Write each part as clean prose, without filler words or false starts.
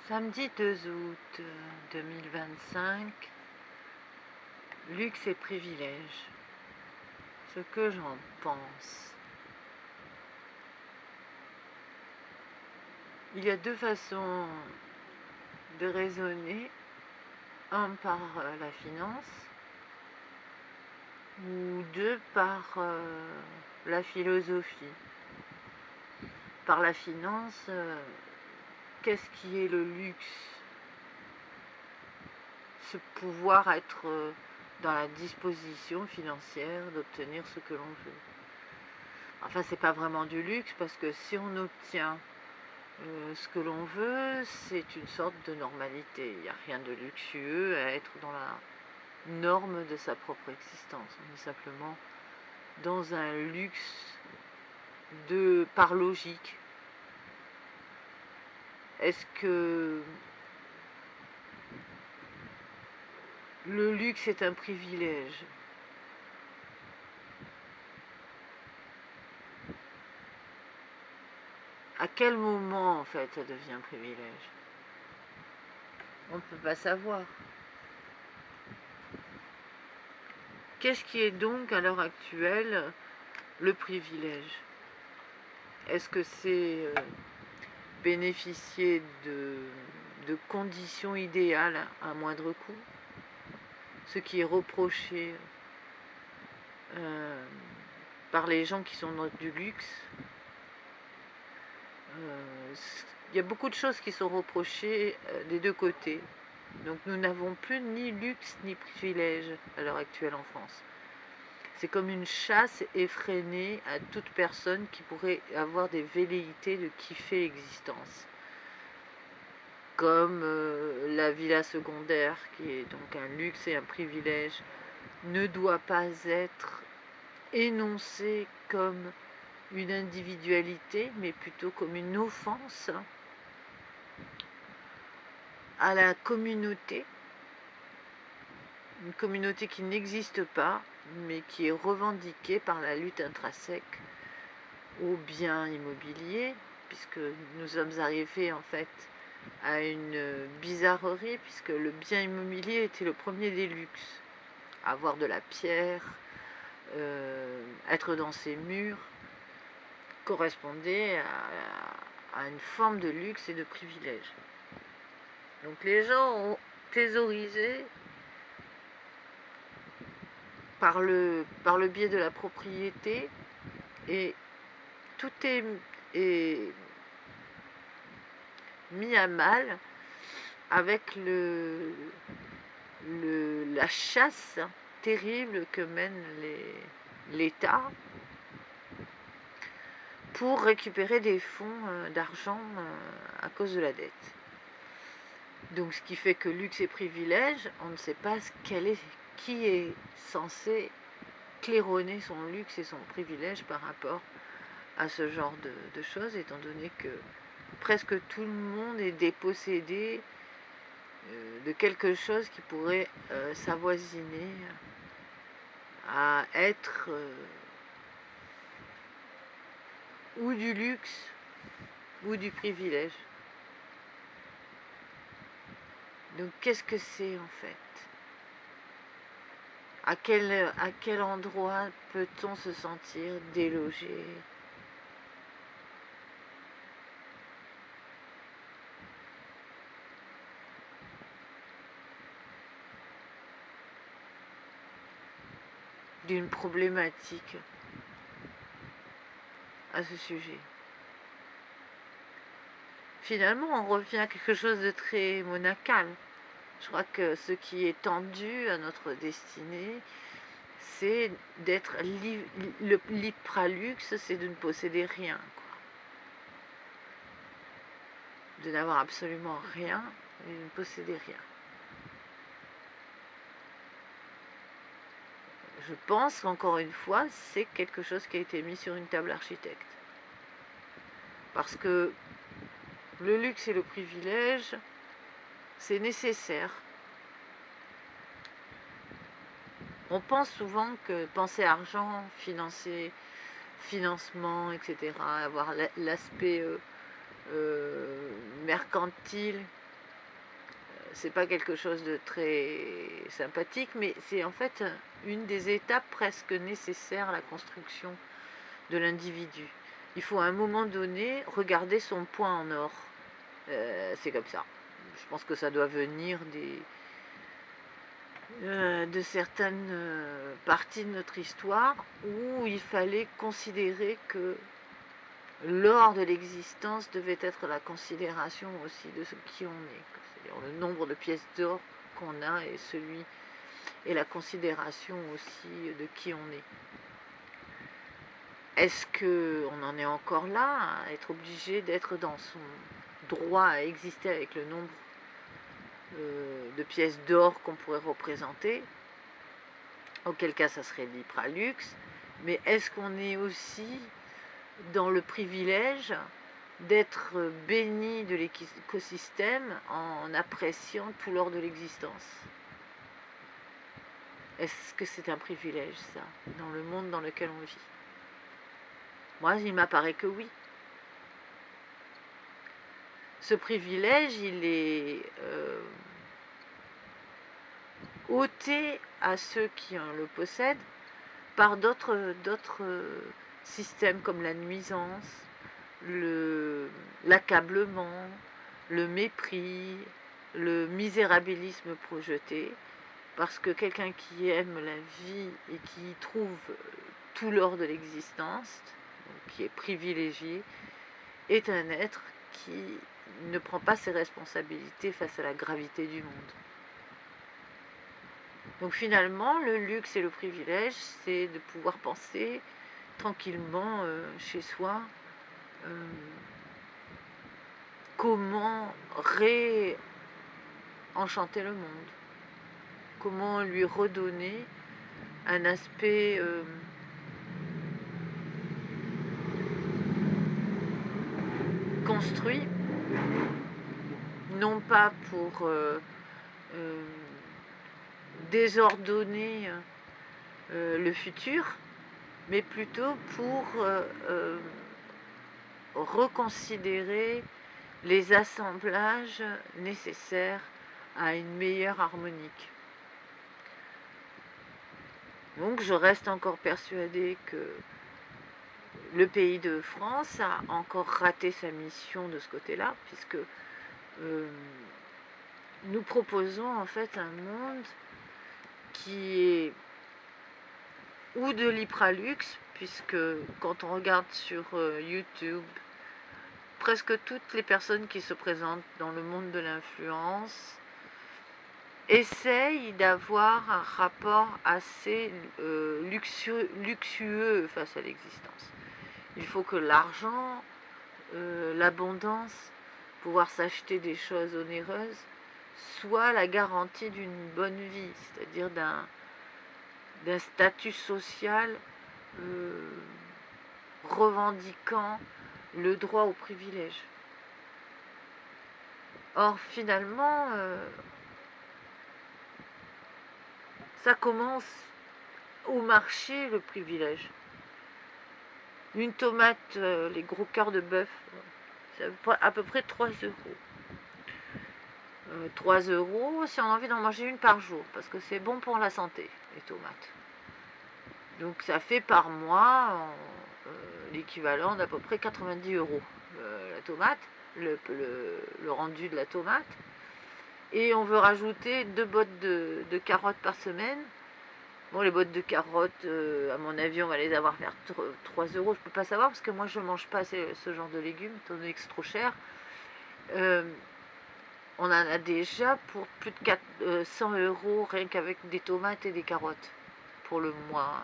Samedi 2 août 2025, luxe et privilège. Ce que j'en pense. Il y a deux façons de raisonner, un par la finance ou deux par la philosophie. Par la finance, qu'est-ce qui est le luxe? Ce pouvoir être dans la disposition financière d'obtenir ce que l'on veut. Enfin, c'est pas vraiment du luxe parce que si on obtient ce que l'on veut, c'est une sorte de normalité. Il n'y a rien de luxueux à être dans la norme de sa propre existence. On est simplement dans un luxe par logique. Est-ce que le luxe est un privilège? À quel moment, en fait, ça devient un privilège? On ne peut pas savoir. Qu'est-ce qui est donc, à l'heure actuelle, le privilège? Est-ce que c'est bénéficier de conditions idéales à moindre coût? Ce qui est reproché par les gens qui sont dans du luxe. Il y a beaucoup de choses qui sont reprochées des deux côtés. Donc nous n'avons plus ni luxe ni privilège à l'heure actuelle en France. C'est comme une chasse effrénée à toute personne qui pourrait avoir des velléités de kiffer l'existence. Comme la villa secondaire, qui est donc un luxe et un privilège, ne doit pas être énoncée comme une individualité, mais plutôt comme une offense à la communauté, une communauté qui n'existe pas, mais qui est revendiquée par la lutte intrinsèque aux biens immobiliers, puisque nous sommes arrivés en fait à une bizarrerie, puisque le bien immobilier était le premier des luxes. Avoir de la pierre, être dans ses murs, correspondait à une forme de luxe et de privilège. Donc les gens ont thésaurisé par le biais de la propriété, et tout est mis à mal avec la chasse terrible que mène l'État pour récupérer des fonds d'argent à cause de la dette. Donc ce qui fait que luxe et privilège, on ne sait pas qui est censé claironner son luxe et son privilège par rapport à ce genre de choses, étant donné que presque tout le monde est dépossédé de quelque chose qui pourrait s'avoisiner à être ou du luxe ou du privilège. Donc qu'est-ce que c'est en fait? À quel endroit peut-on se sentir délogé? D'une problématique à ce sujet. Finalement, on revient à quelque chose de très monacal. Je crois que ce qui est tendu à notre destinée, c'est d'être l'hypraluxe, c'est de ne posséder rien, quoi. De n'avoir absolument rien et de ne posséder rien. Je pense qu'encore une fois, c'est quelque chose qui a été mis sur une table architecte. Parce que le luxe et le privilège, c'est nécessaire. On pense souvent que penser argent, financement, etc., avoir l'aspect mercantile c'est pas quelque chose de très sympathique, mais c'est en fait une des étapes presque nécessaires à la construction de l'individu. Il faut à un moment donné regarder son point en or. C'est comme ça. Je pense que ça doit venir de certaines parties de notre histoire où il fallait considérer que l'or de l'existence devait être la considération aussi de ce qui on est. C'est-à-dire le nombre de pièces d'or qu'on a et la considération aussi de qui on est. Est-ce qu'on en est encore là à être obligé d'être dans son droit à exister avec le nombre de pièces d'or qu'on pourrait représenter, auquel cas ça serait l'Hypralux, mais est-ce qu'on est aussi dans le privilège d'être béni de l'écosystème en appréciant tout l'or de l'existence? Est-ce que c'est un privilège, ça, dans le monde dans lequel on vit? Moi, il m'apparaît que oui. Ce privilège, il est ôté à ceux qui le possèdent par d'autres systèmes comme la nuisance, l'accablement, le mépris, le misérabilisme projeté, parce que quelqu'un qui aime la vie et qui trouve tout l'or de l'existence, qui est privilégié, est un être qui ne prend pas ses responsabilités face à la gravité du monde. Donc finalement, le luxe et le privilège, c'est de pouvoir penser tranquillement chez soi comment réenchanter le monde, comment lui redonner un aspect construit, non pas pour désordonner le futur, mais plutôt pour reconsidérer les assemblages nécessaires à une meilleure harmonique. Donc je reste encore persuadée que le pays de France a encore raté sa mission de ce côté-là, puisque nous proposons en fait un monde qui est ou de l'Hypralux, puisque quand on regarde sur YouTube, presque toutes les personnes qui se présentent dans le monde de l'influence essayent d'avoir un rapport assez luxueux face à l'existence. Il faut que l'argent, l'abondance, pouvoir s'acheter des choses onéreuses, soit la garantie d'une bonne vie, c'est-à-dire d'un statut social revendiquant le droit au privilège. Or, finalement, ça commence au marché, le privilège. Une tomate, les gros cœurs de bœuf, c'est à peu près 3 euros. 3 euros si on a envie d'en manger une par jour, parce que c'est bon pour la santé, les tomates. Donc ça fait par mois l'équivalent d'à peu près 90 euros la tomate, le rendu de la tomate. Et on veut rajouter 2 bottes de carottes par semaine. Bon, les bottes de carottes, à mon avis, on va les avoir vers 3 euros. Je ne peux pas savoir parce que moi, je ne mange pas ce genre de légumes, étant donné que c'est trop cher. On en a déjà pour plus de 100 euros rien qu'avec des tomates et des carottes pour le mois.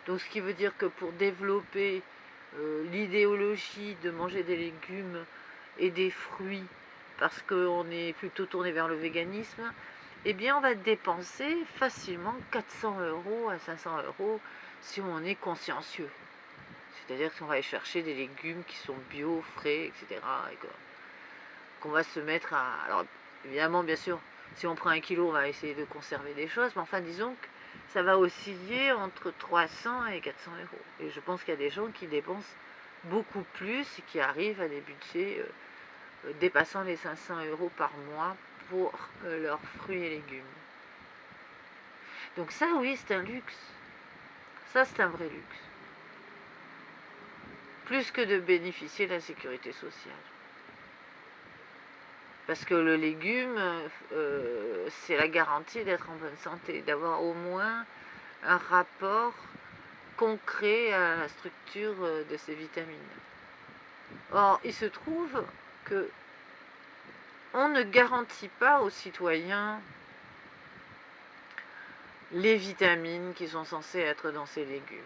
Donc, ce qui veut dire que pour développer l'idéologie de manger des légumes et des fruits, parce qu'on est plutôt tourné vers le véganisme, eh bien on va dépenser facilement 400 euros à 500 euros si on est consciencieux. C'est-à-dire qu'on va aller chercher des légumes qui sont bio, frais, etc. Et qu'on va se mettre à... Alors évidemment, bien sûr, si on prend 1 kilo, on va essayer de conserver des choses, mais enfin disons que ça va osciller entre 300 et 400 euros. Et je pense qu'il y a des gens qui dépensent beaucoup plus et qui arrivent à des budgets dépassant les 500 euros par mois pour leurs fruits et légumes. Donc ça, oui, c'est un luxe. Ça, c'est un vrai luxe. Plus que de bénéficier de la sécurité sociale. Parce que le légume, c'est la garantie d'être en bonne santé, d'avoir au moins un rapport concret à la structure de ces vitamines. Or, il se trouve que on ne garantit pas aux citoyens les vitamines qui sont censées être dans ces légumes.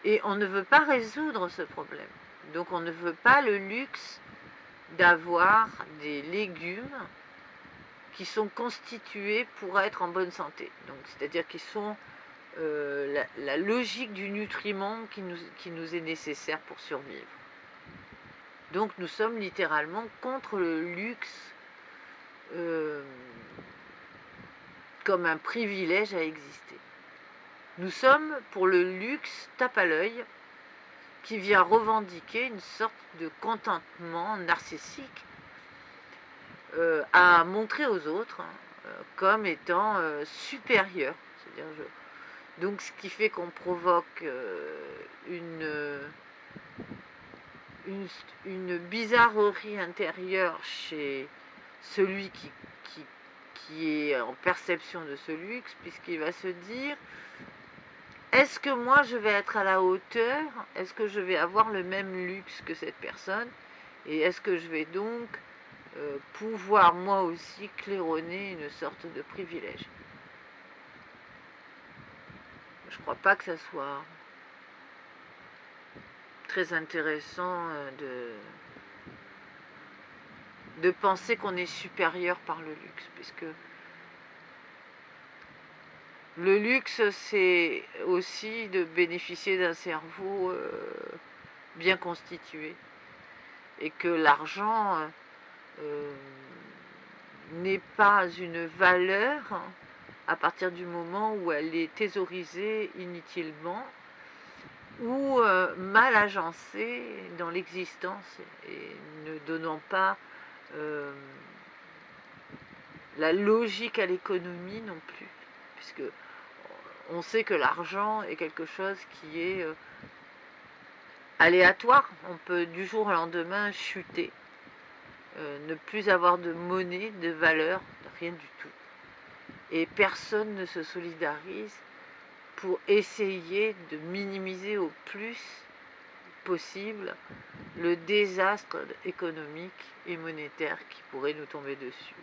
Et on ne veut pas résoudre ce problème. Donc on ne veut pas le luxe d'avoir des légumes qui sont constitués pour être en bonne santé. Donc c'est-à-dire qu'ils sont la logique du nutriment qui nous est nécessaire pour survivre. Donc nous sommes littéralement contre le luxe comme un privilège à exister. Nous sommes pour le luxe tape à l'œil qui vient revendiquer une sorte de contentement narcissique à montrer aux autres comme étant supérieur. C'est-à-dire donc ce qui fait qu'on provoque une bizarrerie intérieure chez celui qui est en perception de ce luxe, puisqu'il va se dire: est-ce que moi je vais être à la hauteur? Est-ce que je vais avoir le même luxe que cette personne? Et est-ce que je vais donc pouvoir moi aussi claironner une sorte de privilège? Je ne crois pas que ça soit très intéressant de penser qu'on est supérieur par le luxe, puisque le luxe, c'est aussi de bénéficier d'un cerveau bien constitué, et que l'argent n'est pas une valeur à partir du moment où elle est thésaurisée inutilement ou mal agencée dans l'existence et ne donnant pas la logique à l'économie non plus, puisque on sait que l'argent est quelque chose qui est aléatoire. On peut du jour au lendemain chuter, ne plus avoir de monnaie, de valeur, rien du tout. Et personne ne se solidarise pour essayer de minimiser au plus possible le désastre économique et monétaire qui pourrait nous tomber dessus,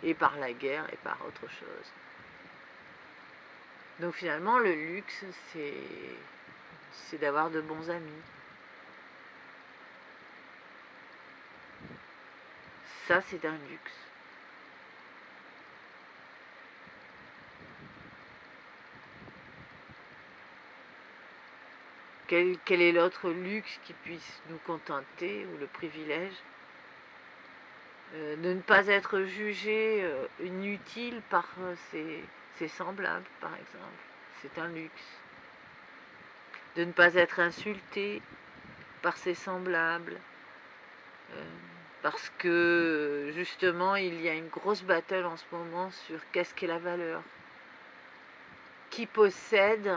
et par la guerre et par autre chose. Donc finalement, le luxe, c'est d'avoir de bons amis. Ça, c'est un luxe. Quel est l'autre luxe qui puisse nous contenter, ou le privilège de ne pas être jugé inutile par ses semblables, par exemple. C'est un luxe. De ne pas être insulté par ses semblables, parce que justement il y a une grosse bataille en ce moment sur qu'est-ce qu'est la valeur, qui possède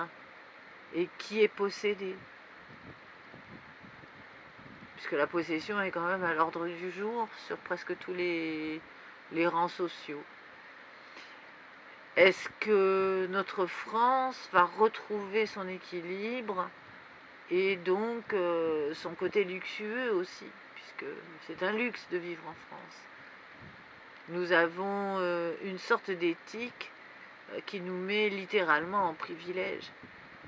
et qui est possédé, puisque la possession est quand même à l'ordre du jour sur presque tous les rangs sociaux. Est-ce que notre France va retrouver son équilibre et donc son côté luxueux aussi, puisque c'est un luxe de vivre en France. Nous avons une sorte d'éthique qui nous met littéralement en privilège.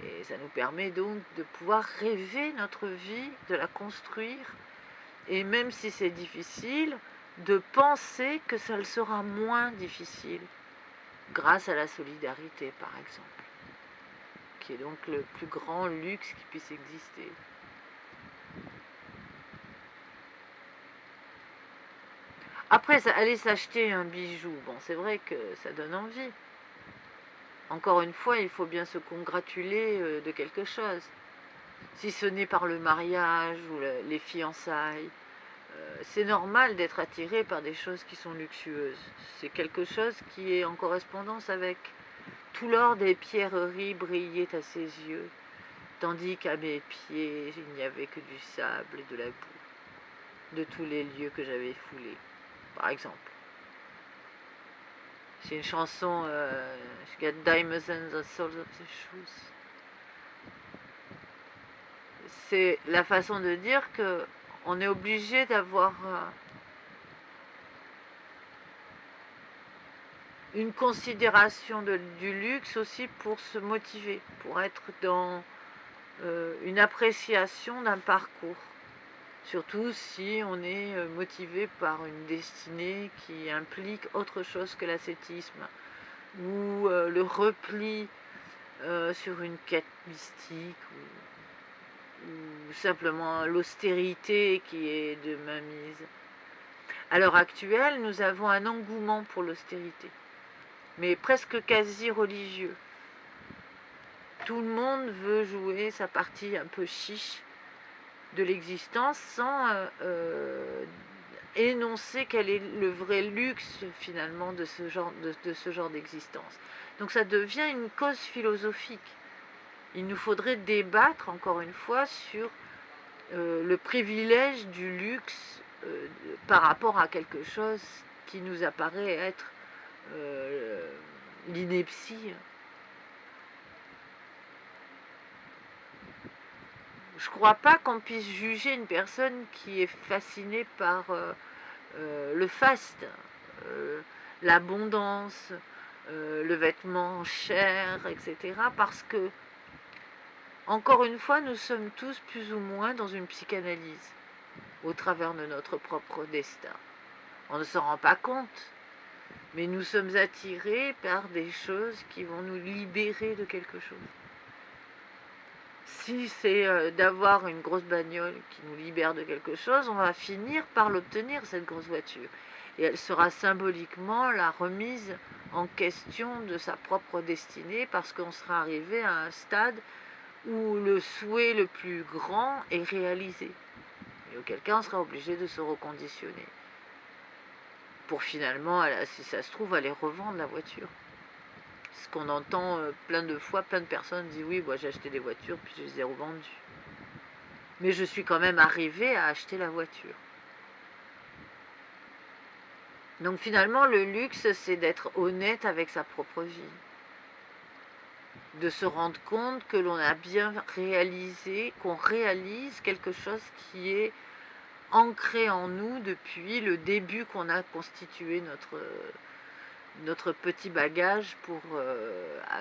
Et ça nous permet donc de pouvoir rêver notre vie, de la construire, et même si c'est difficile, de penser que ça le sera moins difficile, grâce à la solidarité par exemple, qui est donc le plus grand luxe qui puisse exister. Après, aller s'acheter un bijou, bon, c'est vrai que ça donne envie. Encore une fois, il faut bien se congratuler de quelque chose. Si ce n'est par le mariage ou les fiançailles, c'est normal d'être attiré par des choses qui sont luxueuses. C'est quelque chose qui est en correspondance avec tout l'or des pierreries brillait à ses yeux, tandis qu'à mes pieds il n'y avait que du sable et de la boue, de tous les lieux que j'avais foulés, par exemple. C'est une chanson, She got diamonds in the soles of the shoes. C'est la façon de dire que on est obligé d'avoir une considération du luxe aussi pour se motiver, pour être dans une appréciation d'un parcours. Surtout si on est motivé par une destinée qui implique autre chose que l'ascétisme ou le repli sur une quête mystique ou simplement l'austérité qui est de mainmise. À l'heure actuelle, nous avons un engouement pour l'austérité, mais presque quasi religieux. Tout le monde veut jouer sa partie un peu chiche de l'existence sans énoncer quel est le vrai luxe finalement de ce genre d'existence. Donc ça devient une cause philosophique. Il nous faudrait débattre encore une fois sur le privilège du luxe par rapport à quelque chose qui nous apparaît être l'ineptie. Je ne crois pas qu'on puisse juger une personne qui est fascinée par le faste, l'abondance, le vêtement cher, etc. Parce que, encore une fois, nous sommes tous plus ou moins dans une psychanalyse au travers de notre propre destin. On ne s'en rend pas compte, mais nous sommes attirés par des choses qui vont nous libérer de quelque chose. Si c'est d'avoir une grosse bagnole qui nous libère de quelque chose, on va finir par l'obtenir, cette grosse voiture. Et elle sera symboliquement la remise en question de sa propre destinée, parce qu'on sera arrivé à un stade où le souhait le plus grand est réalisé. Et auquel cas, on sera obligé de se reconditionner. Pour finalement, si ça se trouve, aller revendre la voiture. Ce qu'on entend plein de fois, plein de personnes disent oui, moi j'ai acheté des voitures puis je les ai revendues. Mais je suis quand même arrivée à acheter la voiture. Donc finalement, le luxe, c'est d'être honnête avec sa propre vie. De se rendre compte que l'on a bien réalisé, qu'on réalise quelque chose qui est ancré en nous depuis le début qu'on a constitué notre petit bagage pour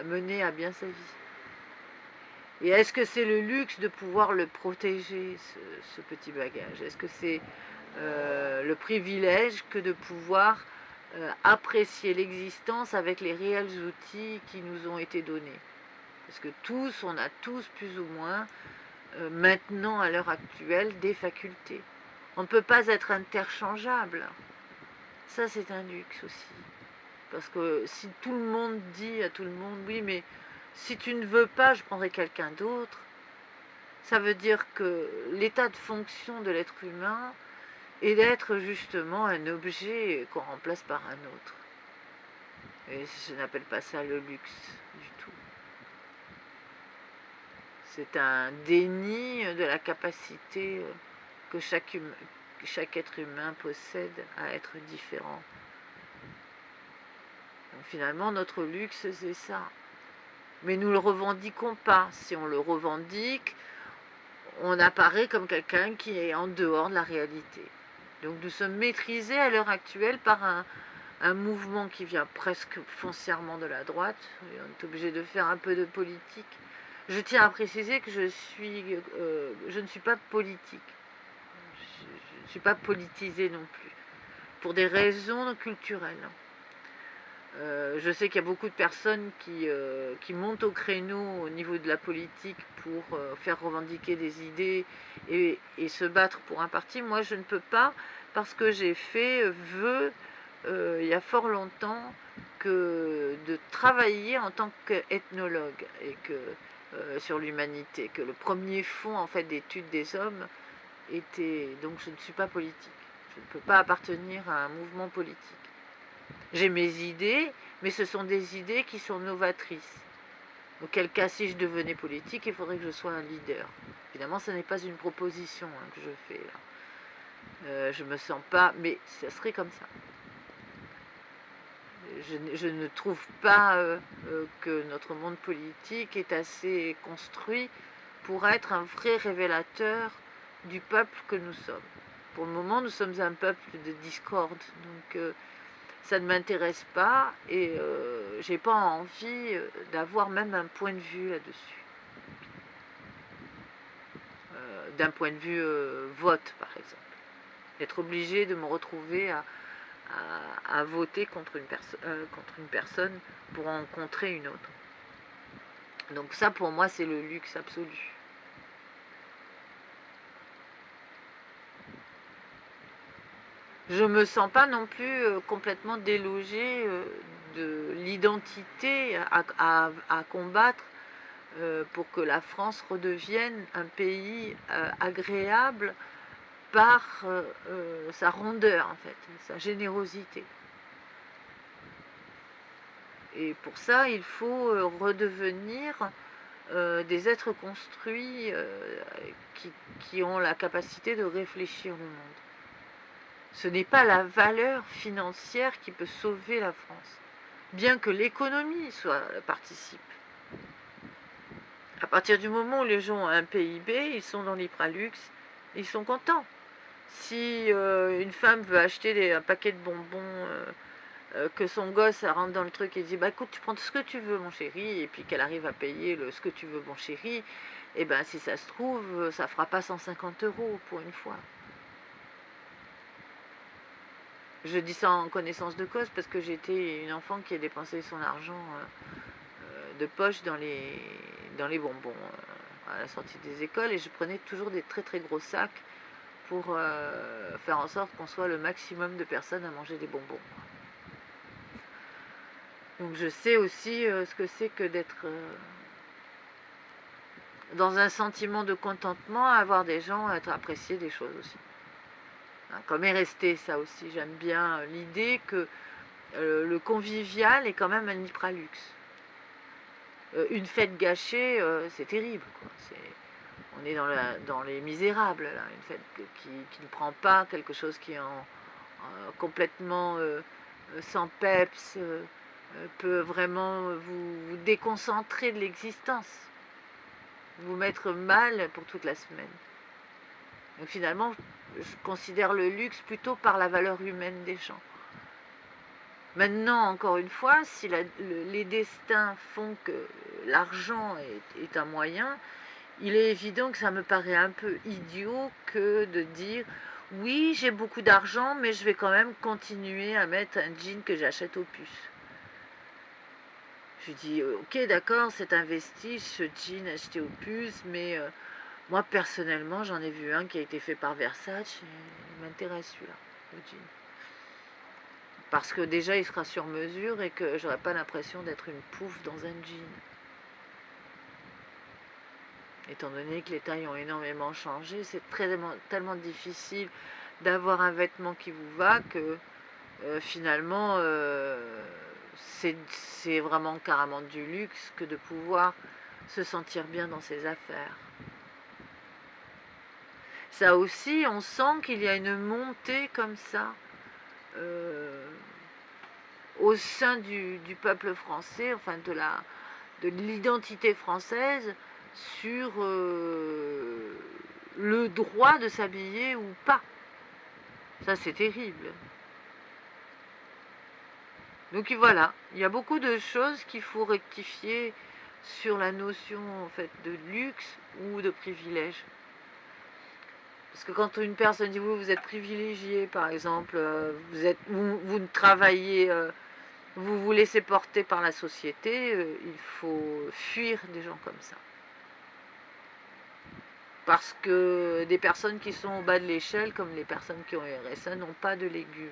mener à bien sa vie. Et est-ce que c'est le luxe de pouvoir le protéger, ce petit bagage? Est-ce que c'est le privilège que de pouvoir apprécier l'existence avec les réels outils qui nous ont été donnés? Parce que on a tous plus ou moins, maintenant à l'heure actuelle, des facultés. On ne peut pas être interchangeable. Ça, c'est un luxe aussi. Parce que si tout le monde dit à tout le monde, oui, mais si tu ne veux pas, je prendrai quelqu'un d'autre, ça veut dire que l'état de fonction de l'être humain est d'être justement un objet qu'on remplace par un autre. Et je n'appelle pas ça le luxe du tout. C'est un déni de la capacité que chaque être humain possède à être différent. Donc finalement, notre luxe, c'est ça. Mais nous ne le revendiquons pas. Si on le revendique, on apparaît comme quelqu'un qui est en dehors de la réalité. Donc nous sommes maîtrisés à l'heure actuelle par un mouvement qui vient presque foncièrement de la droite. Et on est obligé de faire un peu de politique. Je tiens à préciser que je ne suis pas politique. Je ne suis pas politisée non plus, pour des raisons culturelles. Je sais qu'il y a beaucoup de personnes qui montent au créneau au niveau de la politique pour faire revendiquer des idées et se battre pour un parti. Moi, je ne peux pas, parce que j'ai fait vœu il y a fort longtemps de travailler en tant qu'ethnologue et sur l'humanité, que le premier fonds en fait d'études des hommes donc je ne suis pas politique. Je ne peux pas appartenir à un mouvement politique. J'ai mes idées, mais ce sont des idées qui sont novatrices. Auquel cas, si je devenais politique, il faudrait que je sois un leader. Évidemment, ce n'est pas une proposition que je fais là. Je me sens pas, mais ça serait comme ça. Je ne trouve pas que notre monde politique est assez construit pour être un vrai révélateur du peuple que nous sommes. Pour le moment, nous sommes un peuple de discorde, donc ça ne m'intéresse pas et j'ai pas envie d'avoir même un point de vue là-dessus. D'un point de vue vote, par exemple. Être obligé de me retrouver à voter contre une personne pour en contrer une autre. Donc ça, pour moi, c'est le luxe absolu. Je me sens pas non plus complètement délogée de l'identité à combattre pour que la France redevienne un pays agréable par sa rondeur, en fait, sa générosité. Et pour ça, il faut redevenir des êtres construits qui ont la capacité de réfléchir au monde. Ce n'est pas la valeur financière qui peut sauver la France, bien que l'économie participe. À partir du moment où les gens ont un PIB, ils sont dans l'hypralux, ils sont contents. Si une femme veut acheter un paquet de bonbons, que son gosse rentre dans le truc et dit bah écoute, tu prends ce que tu veux mon chéri, et puis qu'elle arrive à payer ce que tu veux mon chéri, et ben si ça se trouve, ça fera pas 150 € pour une fois. Je dis ça en connaissance de cause parce que j'étais une enfant qui a dépensé son argent de poche dans les bonbons à la sortie des écoles, et je prenais toujours des très très gros sacs pour faire en sorte qu'on soit le maximum de personnes à manger des bonbons. Donc je sais aussi ce que c'est que d'être dans un sentiment de contentement, avoir des gens, être apprécié des choses aussi. Comme est resté ça aussi, j'aime bien l'idée que le convivial est quand même un hypralux. Une fête gâchée, c'est terrible, quoi. On est dans les misérables, là. Une fête qui ne prend pas quelque chose qui est complètement sans peps, peut vraiment vous déconcentrer de l'existence, vous mettre mal pour toute la semaine. Donc finalement, je considère le luxe plutôt par la valeur humaine des gens. Maintenant, encore une fois, si les destins font que l'argent est un moyen, il est évident que ça me paraît un peu idiot que de dire oui, j'ai beaucoup d'argent, mais je vais quand même continuer à mettre un jean que j'achète au puces. Je dis ok, d'accord, c'est un vestige, ce jean acheté au puces, mais moi personnellement, j'en ai vu un qui a été fait par Versace, et il m'intéresse celui-là, le jean. Parce que déjà, il sera sur mesure et que j'aurai pas l'impression d'être une pouffe dans un jean. Étant donné que les tailles ont énormément changé, c'est tellement difficile d'avoir un vêtement qui vous va que finalement, c'est vraiment carrément du luxe que de pouvoir se sentir bien dans ses affaires. Ça aussi, on sent qu'il y a une montée comme ça au sein du peuple français, enfin de l'identité française, sur le droit de s'habiller ou pas. Ça, c'est terrible. Donc voilà, il y a beaucoup de choses qu'il faut rectifier sur la notion en fait de luxe ou de privilège. Parce que quand une personne dit vous êtes privilégié, par exemple, vous ne travaillez, vous vous laissez porter par la société, il faut fuir des gens comme ça. Parce que des personnes qui sont au bas de l'échelle, comme les personnes qui ont RSA, n'ont pas de légumes.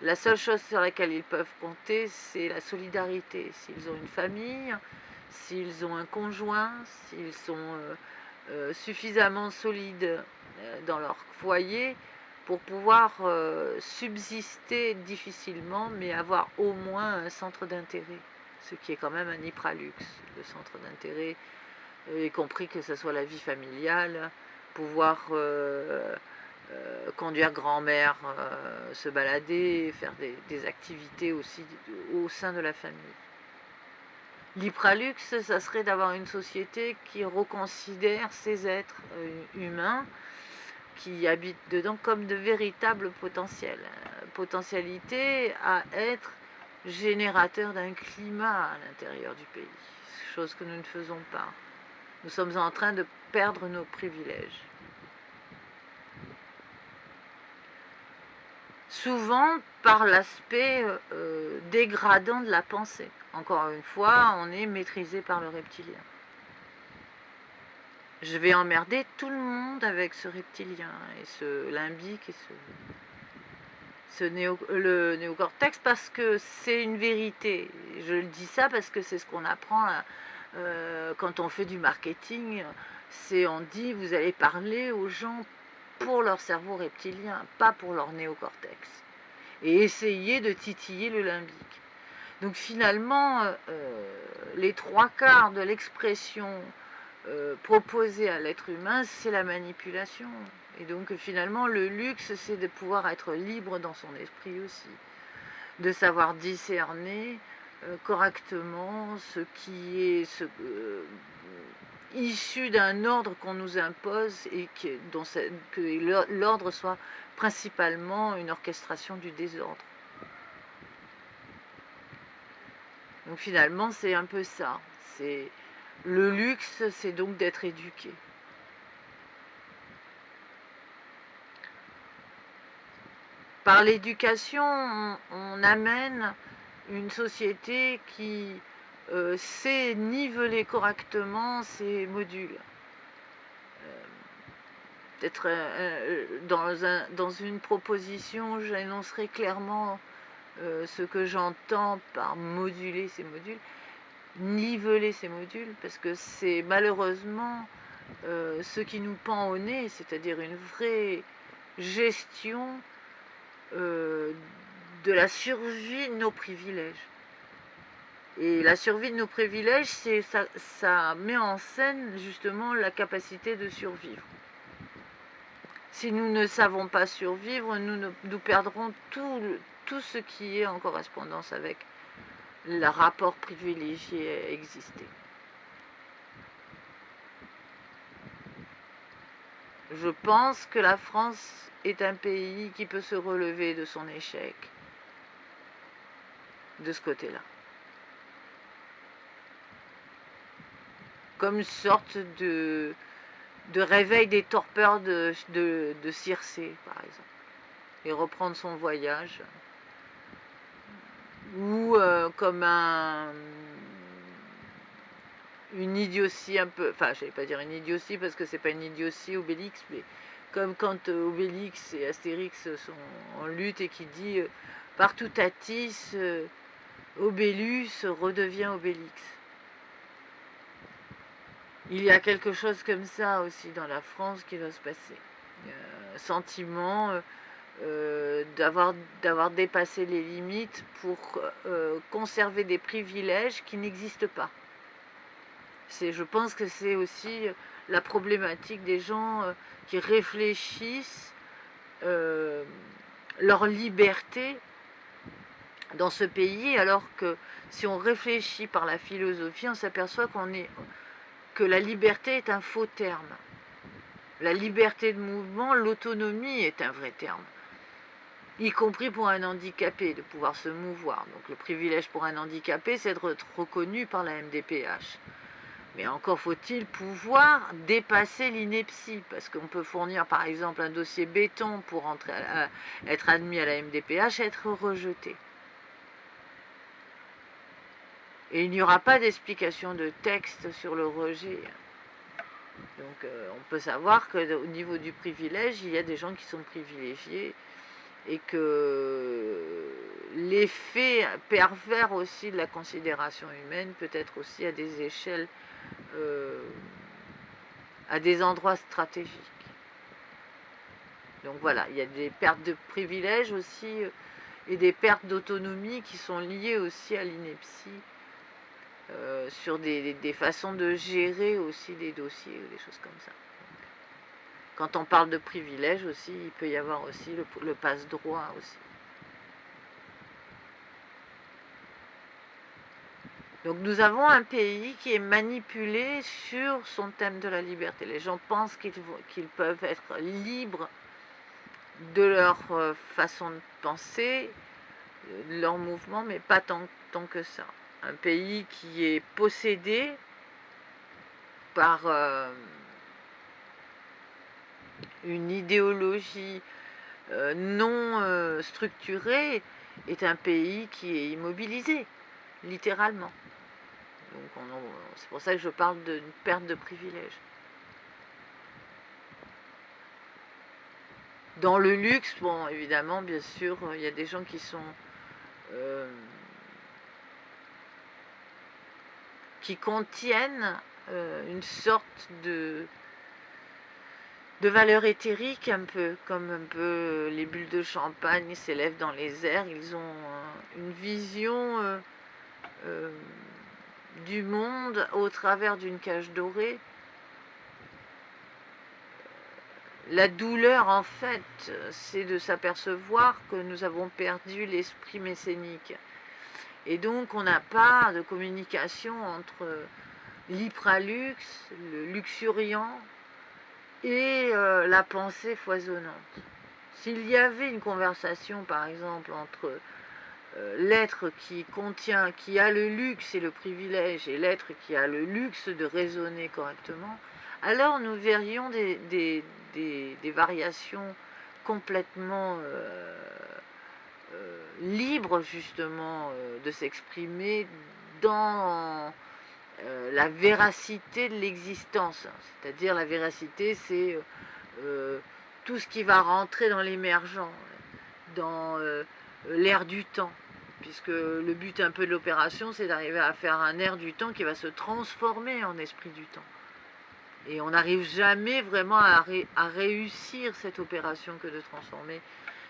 La seule chose sur laquelle ils peuvent compter, c'est la solidarité. S'ils ont une famille, s'ils ont un conjoint, s'ils sont suffisamment solides dans leur foyer pour pouvoir subsister difficilement, mais avoir au moins un centre d'intérêt, ce qui est quand même un hypralux, le centre d'intérêt, y compris que ce soit la vie familiale, pouvoir conduire grand-mère, se balader, faire des activités aussi au sein de la famille. L'hypralux, ça serait d'avoir une société qui reconsidère ces êtres humains qui habitent dedans comme de véritables potentialités à être générateurs d'un climat à l'intérieur du pays, chose que nous ne faisons pas. Nous sommes en train de perdre nos privilèges. Souvent par l'aspect dégradant de la pensée. Encore une fois, on est maîtrisé par le reptilien. Je vais emmerder tout le monde avec ce reptilien et ce limbique et le néocortex parce que c'est une vérité. Je le dis ça parce que c'est ce qu'on apprend quand on fait du marketing. On dit vous allez parler aux gens pour leur cerveau reptilien, pas pour leur néocortex. Et essayer de titiller le limbique. Donc finalement, les 3/4 de l'expression proposée à l'être humain, c'est la manipulation. Et donc finalement, le luxe, c'est de pouvoir être libre dans son esprit aussi, de savoir discerner correctement ce qui est issu d'un ordre qu'on nous impose et que l'ordre soit principalement une orchestration du désordre. Donc finalement, c'est un peu ça. Le luxe, c'est donc d'être éduqué. Par l'éducation, on amène une société qui sait niveler correctement ses modules. Peut-être dans une proposition, j'énoncerai clairement ce que j'entends par moduler ces modules, niveler ces modules, parce que c'est malheureusement ce qui nous pend au nez, c'est-à-dire une vraie gestion de la survie de nos privilèges. Et la survie de nos privilèges, ça met en scène justement la capacité de survivre. Si nous ne savons pas survivre, nous perdrons tout ce qui est en correspondance avec le rapport privilégié existé. Je pense que la France est un pays qui peut se relever de son échec de ce côté-là. Comme une sorte de réveil des torpeurs de Circé, par exemple, et reprendre son voyage. Ou comme une idiotie un peu, enfin je vais pas dire une idiotie parce que c'est pas une idiotie Obélix, mais comme quand Obélix et Astérix sont en lutte et qui dit partout Tatis, Obélus redevient Obélix. Il y a quelque chose comme ça aussi dans la France qui va se passer. Sentiment d'avoir dépassé les limites pour conserver des privilèges qui n'existent pas. Je pense que c'est aussi la problématique des gens qui réfléchissent leur liberté dans ce pays, alors que si on réfléchit par la philosophie, on s'aperçoit que la liberté est un faux terme. La liberté de mouvement, l'autonomie est un vrai terme, y compris pour un handicapé, de pouvoir se mouvoir. Donc le privilège pour un handicapé, c'est d'être reconnu par la MDPH. Mais encore faut-il pouvoir dépasser l'ineptie, parce qu'on peut fournir par exemple un dossier béton pour être admis à la MDPH et être rejeté. Et il n'y aura pas d'explication de texte sur le rejet. Donc on peut savoir qu'au niveau du privilège, il y a des gens qui sont privilégiés et que l'effet pervers aussi de la considération humaine peut être aussi à des échelles à des endroits stratégiques. Donc voilà, il y a des pertes de privilèges aussi et des pertes d'autonomie qui sont liées aussi à l'ineptie sur des façons de gérer aussi des dossiers ou des choses comme ça. Quand on parle de privilèges aussi, il peut y avoir aussi le passe-droit aussi. Donc nous avons un pays qui est manipulé sur son thème de la liberté. Les gens pensent qu'ils peuvent être libres de leur façon de penser, de leur mouvement, mais pas tant que ça. Un pays qui est possédé par une idéologie non structurée est un pays qui est immobilisé, littéralement. Donc c'est pour ça que je parle d'une perte de privilèges. Dans le luxe, bon, évidemment, bien sûr, il y a des gens qui sont qui contiennent une sorte de valeur éthérique, un peu comme un peu les bulles de champagne s'élèvent dans les airs. Ils ont une vision du monde au travers d'une cage dorée. La douleur, en fait, c'est de s'apercevoir que nous avons perdu l'esprit mécénique. Et donc, on n'a pas de communication entre l'hypralux, le luxuriant, et la pensée foisonnante. S'il y avait une conversation, par exemple, entre l'être qui a le luxe et le privilège, et l'être qui a le luxe de raisonner correctement, alors nous verrions des variations complètement libres, justement, de s'exprimer dans la véracité de l'existence. C'est-à-dire la véracité, c'est tout ce qui va rentrer dans l'émergent, dans l'air du temps, puisque le but un peu de l'opération, c'est d'arriver à faire un air du temps qui va se transformer en esprit du temps. Et on n'arrive jamais vraiment à réussir cette opération que de transformer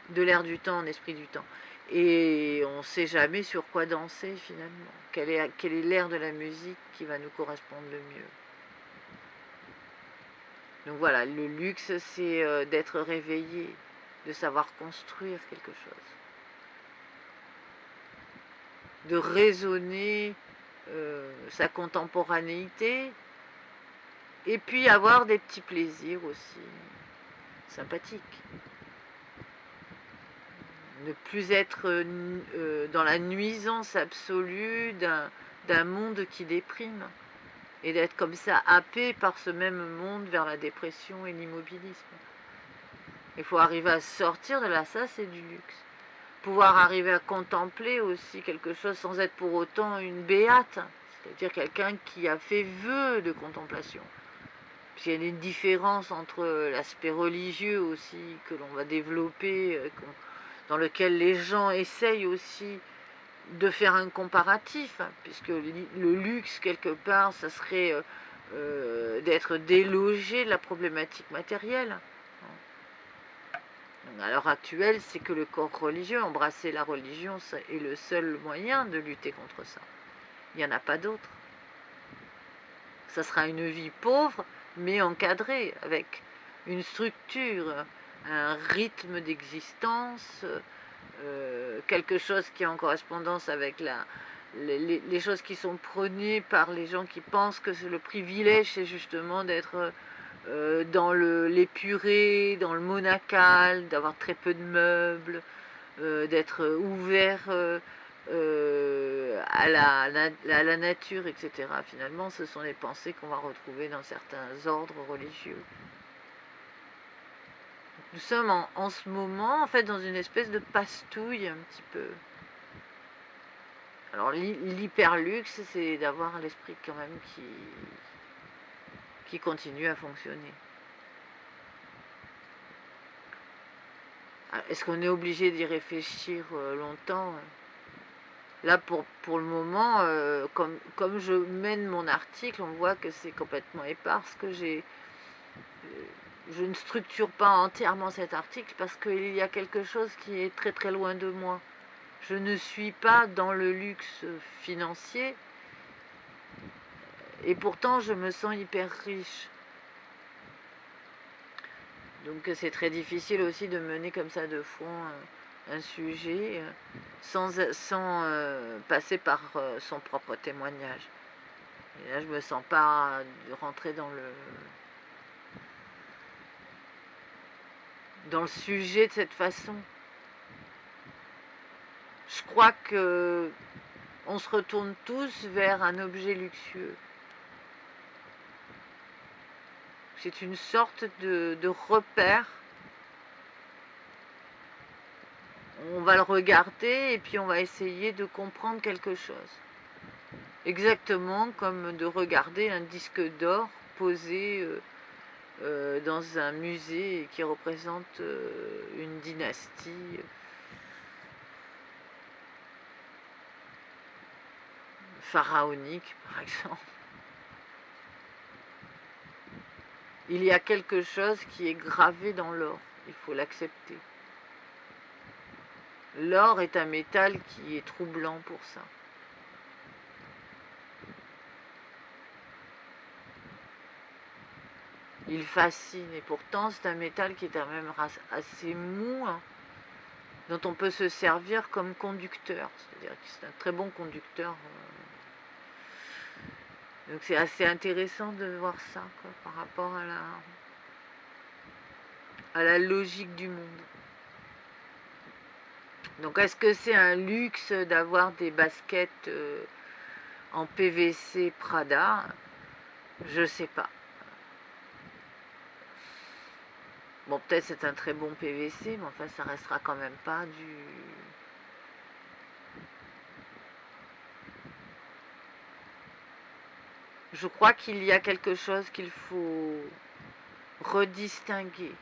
de l'air du temps en esprit du temps. Et on ne sait jamais sur quoi danser finalement. Quel est l'air de la musique qui va nous correspondre le mieux. Donc voilà, le luxe, c'est d'être réveillé, de savoir construire quelque chose, de raisonner sa contemporanéité, et puis avoir des petits plaisirs aussi sympathiques. Ne plus être dans la nuisance absolue d'un monde qui déprime, et d'être comme ça happé par ce même monde vers la dépression et l'immobilisme. Il faut arriver à sortir de là, ça c'est du luxe. Pouvoir arriver à contempler aussi quelque chose sans être pour autant une béate, c'est-à-dire quelqu'un qui a fait vœu de contemplation. Puis il y a une différence entre l'aspect religieux aussi que l'on va développer, dans lequel les gens essayent aussi de faire un comparatif, puisque le luxe, quelque part, ça serait d'être délogé de la problématique matérielle. À l'heure actuelle, c'est que le corps religieux, embrasser la religion, est le seul moyen de lutter contre ça. Il n'y en a pas d'autre. Ça sera une vie pauvre, mais encadrée, avec une structure, un rythme d'existence, quelque chose qui est en correspondance avec les choses qui sont prônées par les gens qui pensent que le privilège, c'est justement d'être dans l'épuré, dans le monacal, d'avoir très peu de meubles, d'être ouvert à la nature, etc. Finalement, ce sont les pensées qu'on va retrouver dans certains ordres religieux. Nous sommes en ce moment, en fait, dans une espèce de pastouille un petit peu. Alors, l'hyperluxe, c'est d'avoir l'esprit quand même qui continue à fonctionner. Est-ce qu'on est obligé d'y réfléchir longtemps ? Là, pour le moment, comme je mène mon article, on voit que c'est complètement épars ce que j'ai je ne structure pas entièrement cet article parce qu'il y a quelque chose qui est très très loin de moi. Je ne suis pas dans le luxe financier et pourtant je me sens hyper riche. Donc c'est très difficile aussi de mener comme ça de front un sujet sans passer par son propre témoignage. Et là je me sens pas de rentrer dans le sujet de cette façon. Je crois que on se retourne tous vers un objet luxueux. C'est une sorte de repère. On va le regarder et puis on va essayer de comprendre quelque chose. Exactement comme de regarder un disque d'or posé dans un musée qui représente une dynastie pharaonique, par exemple. Il y a quelque chose qui est gravé dans l'or, il faut l'accepter. L'or est un métal qui est troublant pour ça. Il fascine et pourtant c'est un métal qui est quand même assez mou, hein, dont on peut se servir comme conducteur, c'est-à-dire que c'est un très bon conducteur. Donc c'est assez intéressant de voir ça quoi, par rapport à la logique du monde. Donc est-ce que c'est un luxe d'avoir des baskets en PVC Prada? Je sais pas. Bon, peut-être c'est un très bon PVC, mais enfin ça restera quand même pas du... Je crois qu'il y a quelque chose qu'il faut redistinguer.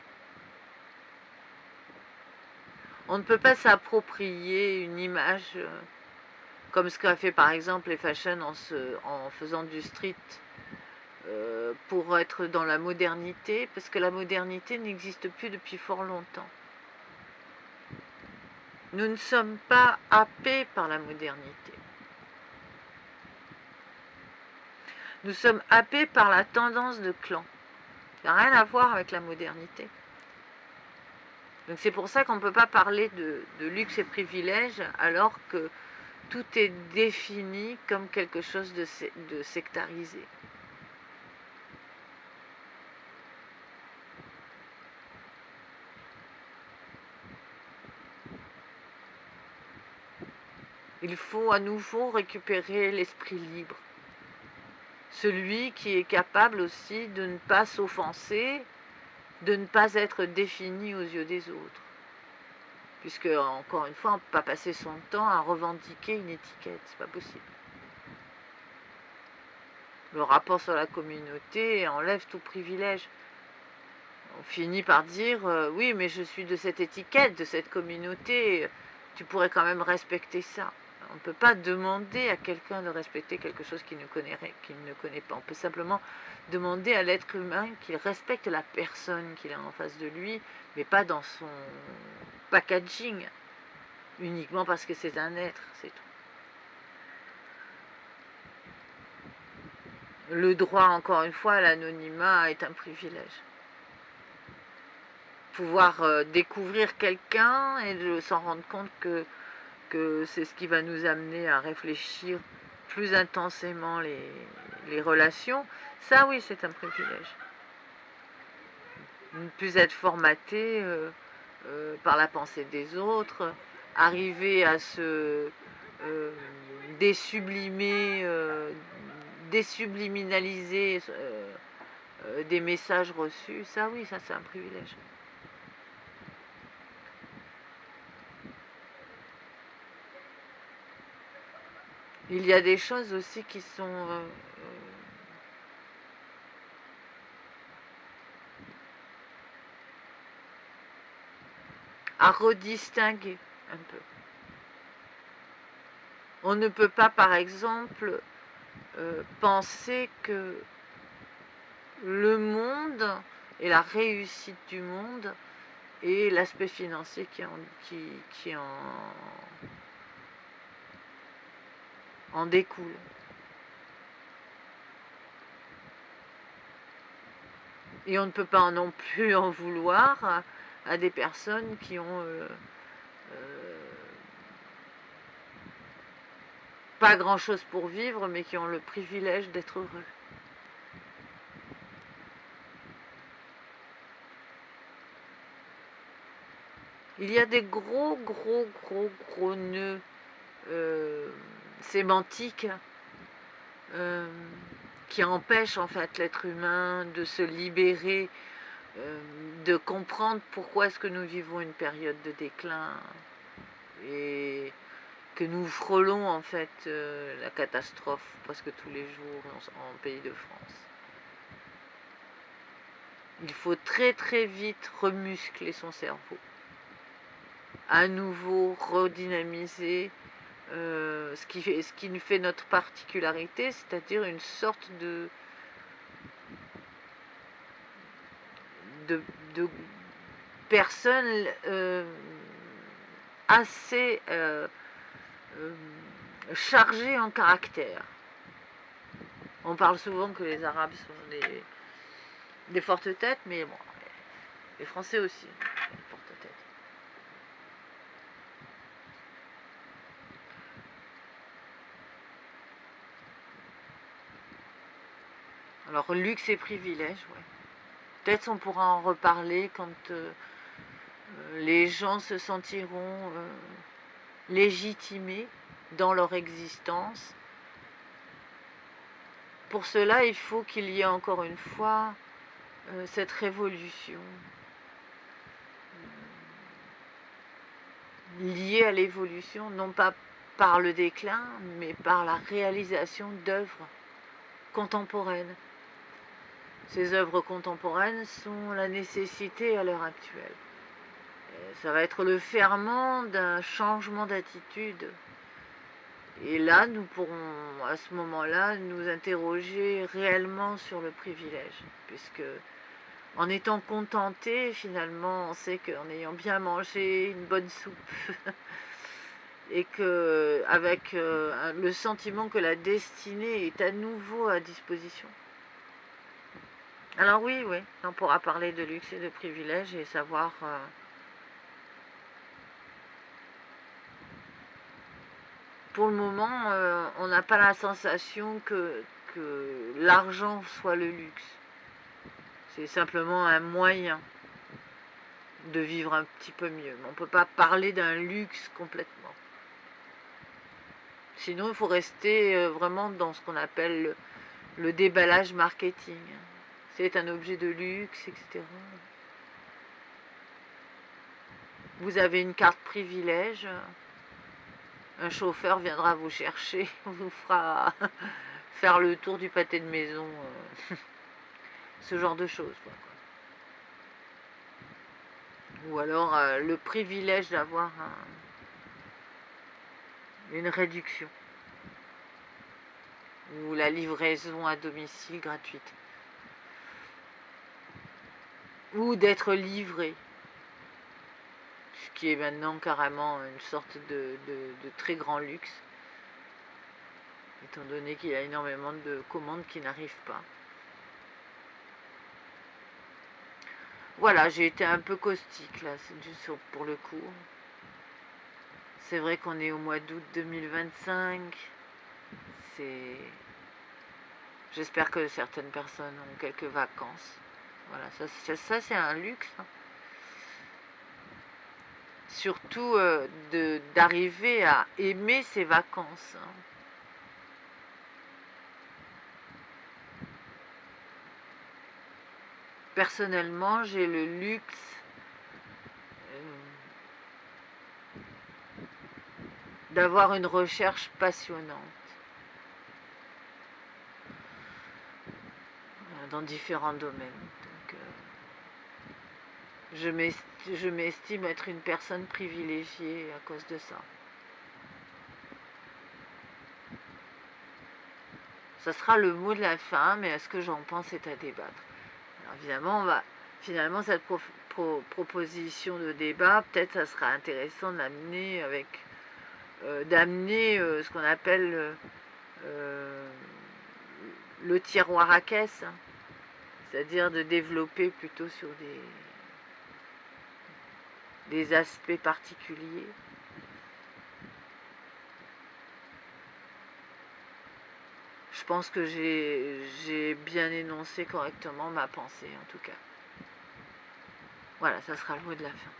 On ne peut pas s'approprier une image comme ce qu'a fait par exemple les fashion en faisant du street pour être dans la modernité, parce que la modernité n'existe plus depuis fort longtemps. Nous ne sommes pas happés par la modernité. Nous sommes happés par la tendance de clan. Ça n'a rien à voir avec la modernité. Donc c'est pour ça qu'on ne peut pas parler de luxe et privilège alors que tout est défini comme quelque chose de sectarisé. Il faut à nouveau récupérer l'esprit libre. Celui qui est capable aussi de ne pas s'offenser, de ne pas être défini aux yeux des autres. Puisque, encore une fois, on ne peut pas passer son temps à revendiquer une étiquette, c'est pas possible. Le rapport sur la communauté enlève tout privilège. On finit par dire oui, mais je suis de cette étiquette, de cette communauté, tu pourrais quand même respecter ça. On ne peut pas demander à quelqu'un de respecter quelque chose qu'il ne connaît pas. On peut simplement demander à l'être humain qu'il respecte la personne qu'il a en face de lui, mais pas dans son packaging, uniquement parce que c'est un être, c'est tout. Le droit, encore une fois, à l'anonymat est un privilège. Pouvoir découvrir quelqu'un et de s'en rendre compte que c'est ce qui va nous amener à réfléchir plus intensément les relations, ça oui, c'est un privilège. Ne plus être formaté par la pensée des autres, arriver à se désubliminaliser des messages reçus, ça oui, ça c'est un privilège. Il y a des choses aussi qui sont à redistinguer un peu. On ne peut pas, par exemple, penser que le monde et la réussite du monde et l'aspect financier qui en découle. Et on ne peut pas non plus en vouloir à des personnes qui ont pas grand-chose pour vivre, mais qui ont le privilège d'être heureux. Il y a des gros nœuds sémantiques qui empêchent en fait l'être humain de se libérer, de comprendre pourquoi est-ce que nous vivons une période de déclin et que nous frôlons en fait la catastrophe presque tous les jours en pays de France. Il faut très vite remuscler son cerveau, à nouveau redynamiser ce qui nous fait notre particularité, c'est-à-dire une sorte de personnes assez chargées en caractère. On parle souvent que les Arabes sont des fortes têtes, mais bon, les Français aussi, des fortes têtes. Alors, luxe et privilège, ouais. Peut-être on pourra en reparler quand les gens se sentiront légitimés dans leur existence. Pour cela, il faut qu'il y ait encore une fois cette révolution liée à l'évolution, non pas par le déclin, mais par la réalisation d'œuvres contemporaines. Ces œuvres contemporaines sont la nécessité à l'heure actuelle. Ça va être le ferment d'un changement d'attitude. Et là, nous pourrons, à ce moment-là, nous interroger réellement sur le privilège, puisque en étant contenté, finalement, on sait qu'en ayant bien mangé une bonne soupe, et que avec le sentiment que la destinée est à nouveau à disposition. Alors oui, on pourra parler de luxe et de privilège et savoir pour le moment, on n'a pas la sensation que l'argent soit le luxe. C'est simplement un moyen de vivre un petit peu mieux. Mais on ne peut pas parler d'un luxe complètement. Sinon, il faut rester vraiment dans ce qu'on appelle le déballage marketing. C'est un objet de luxe, etc. Vous avez une carte privilège, un chauffeur viendra vous chercher, vous fera faire le tour du pâté de maison, ce genre de choses. Quoi. Ou alors le privilège d'avoir une réduction ou la livraison à domicile gratuite ou d'être livré, ce qui est maintenant carrément une sorte de très grand luxe, étant donné qu'il y a énormément de commandes qui n'arrivent pas. Voilà, j'ai été un peu caustique là, pour le coup. C'est vrai qu'on est au mois d'août 2025. J'espère que certaines personnes ont quelques vacances. Voilà, ça c'est un luxe. Hein. Surtout d'arriver à aimer ses vacances. Hein. Personnellement, j'ai le luxe d'avoir une recherche passionnante dans différents domaines. Donc, je m'estime être une personne privilégiée à cause de ça. Ça sera le mot de la fin, mais est-ce que j'en pense est à débattre. Alors évidemment, finalement, cette proposition de débat, peut-être ça sera intéressant de l'amener avec, d'amener ce qu'on appelle le tiroir à caisse, hein. C'est-à-dire de développer plutôt sur des aspects particuliers. Je pense que j'ai bien énoncé correctement ma pensée, en tout cas. Voilà, ça sera le mot de la fin.